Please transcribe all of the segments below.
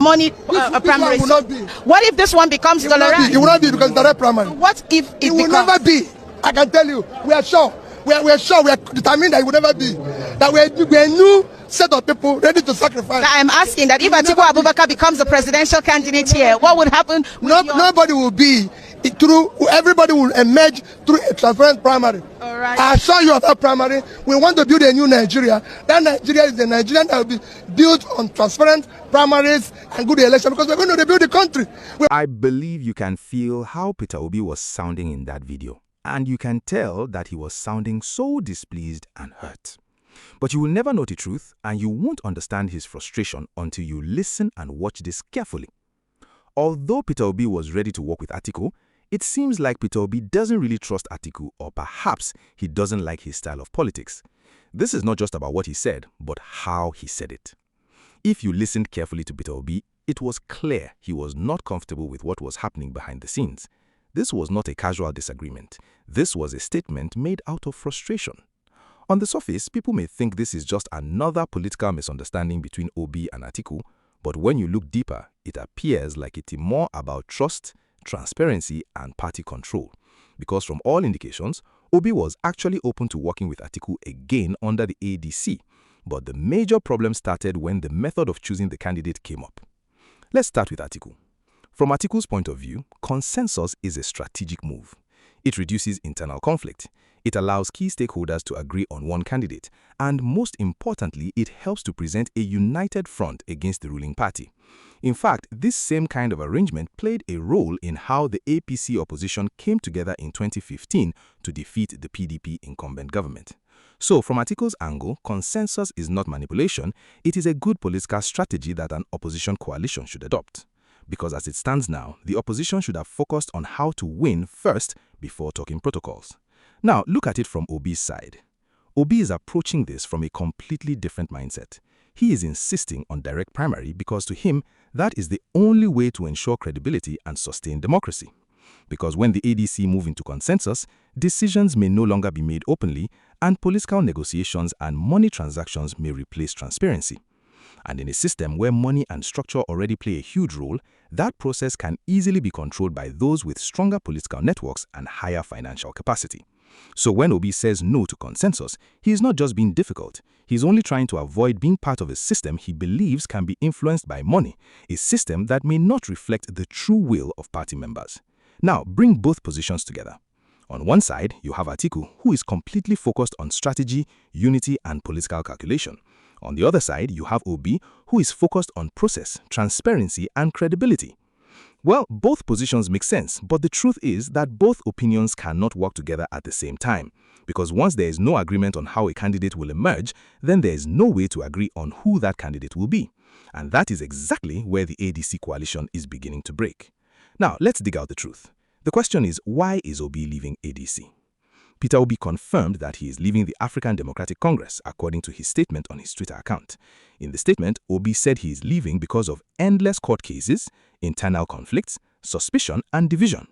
money primary. Will not be. What if this one becomes tolerant? It will not be because direct primary. What if it will never be? I can tell you. We are sure. We are sure. We are determined that it will never be. That we are a new set of people ready to sacrifice. I'm asking that if Atiku Abubakar becomes the presidential candidate here, what would happen? Nobody will be. Everybody will emerge through a transparent primary. All right. I assure you of that primary. We want to build a new Nigeria. That Nigeria is the Nigerian that will be built on transparent primaries and good election, because we're going to rebuild the country. I believe you can feel how Peter Obi was sounding in that video. And you can tell that he was sounding so displeased and hurt. But you will never know the truth, and you won't understand his frustration until you listen and watch this carefully. Although Peter Obi was ready to work with Atiku, it seems like Peter Obi doesn't really trust Atiku, or perhaps he doesn't like his style of politics. This is not just about what he said, but how he said it. If you listened carefully to Peter Obi, it was clear he was not comfortable with what was happening behind the scenes. This was not a casual disagreement. This was a statement made out of frustration. On the surface, people may think this is just another political misunderstanding between Obi and Atiku, but when you look deeper, it appears like it's more about trust, transparency, and party control. Because from all indications, Obi was actually open to working with Atiku again under the ADC, but the major problem started when the method of choosing the candidate came up. Let's start with Atiku. From Atiku's point of view, consensus is a strategic move. It reduces internal conflict. It allows key stakeholders to agree on one candidate, and most importantly, it helps to present a united front against the ruling party. In fact, this same kind of arrangement played a role in how the APC opposition came together in 2015 to defeat the PDP incumbent government. So, from Atiku's angle, consensus is not manipulation, it is a good political strategy that an opposition coalition should adopt. Because as it stands now, the opposition should have focused on how to win first before talking protocols. Now, look at it from Obi's side. Obi is approaching this from a completely different mindset. He is insisting on direct primary because to him, that is the only way to ensure credibility and sustain democracy. Because when the ADC move into consensus, decisions may no longer be made openly, and political negotiations and money transactions may replace transparency. And in a system where money and structure already play a huge role, that process can easily be controlled by those with stronger political networks and higher financial capacity. So when Obi says no to consensus, he is not just being difficult. He's only trying to avoid being part of a system he believes can be influenced by money, a system that may not reflect the true will of party members. Now, bring both positions together. On one side, you have Atiku, who is completely focused on strategy, unity, and political calculation. On the other side, you have Obi, who is focused on process, transparency, and credibility. Well, both positions make sense, but the truth is that both opinions cannot work together at the same time. Because once there is no agreement on how a candidate will emerge, then there is no way to agree on who that candidate will be. And that is exactly where the ADC coalition is beginning to break. Now, let's dig out the truth. The question is, why is Obi leaving ADC? Peter Obi confirmed that he is leaving the African Democratic Congress, according to his statement on his Twitter account. In the statement, Obi said he is leaving because of endless court cases, internal conflicts, suspicion, and division.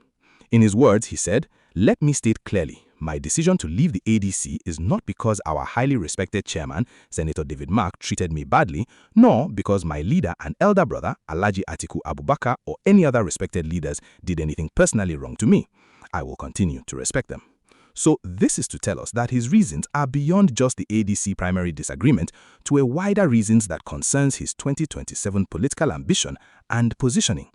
In his words, he said, "Let me state clearly, my decision to leave the ADC is not because our highly respected chairman, Senator David Mark, treated me badly, nor because my leader and elder brother, Alhaji Atiku Abubakar, or any other respected leaders did anything personally wrong to me. I will continue to respect them." So this is to tell us that his reasons are beyond just the ADC primary disagreement to a wider reasons that concerns his 2027 political ambition and positioning.